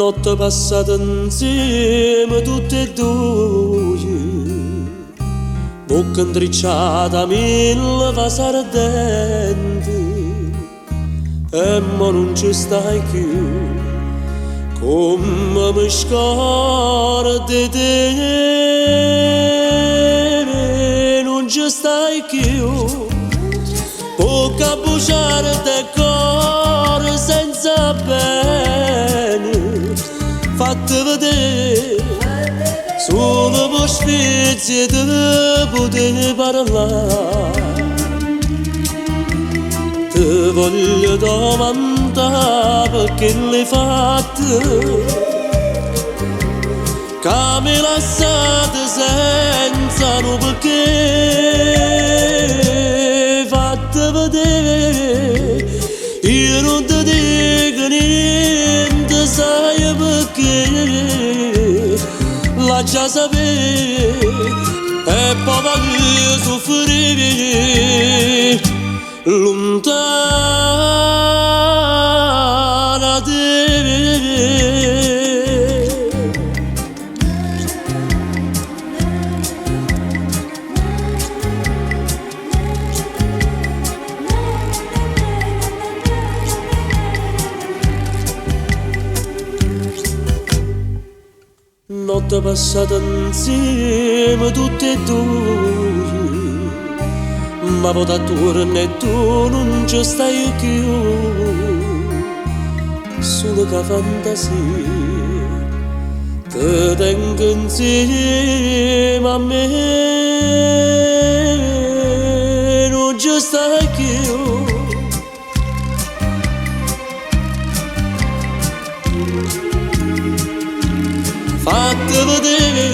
Notte passata insieme tutte e due, bocca intricciata, mille vasi ardenti, e mo non ci stai più, come mi scordi te, non ci stai più, bocca bruciare del cuore senza bene. Fatti vedere, solo per sfizi ti potevi parlare. Ti voglio domandare perché l'hai fatto, che mi lasciate senza un perché. Fatti vedere, io non ti dico niente, sai perché. Lascia sapere e poi voglio soffrire lontana da te. Notte passata insieme tutte e due, ma poi da torno e tu non ci stai più, solo che fantasia ti tengo insieme a me, non ci stai più. Fatti vedere,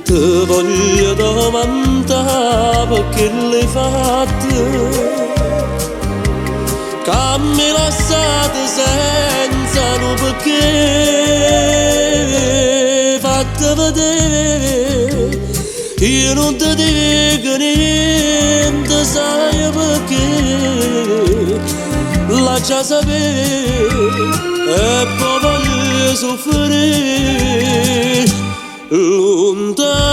ti voglio domandare perché l'hai fatto, che mi lasciate senza un perché. Fatti vedere, io non ti dico niente, sai perché. Lascia sapere e poi voglio soffrire lontano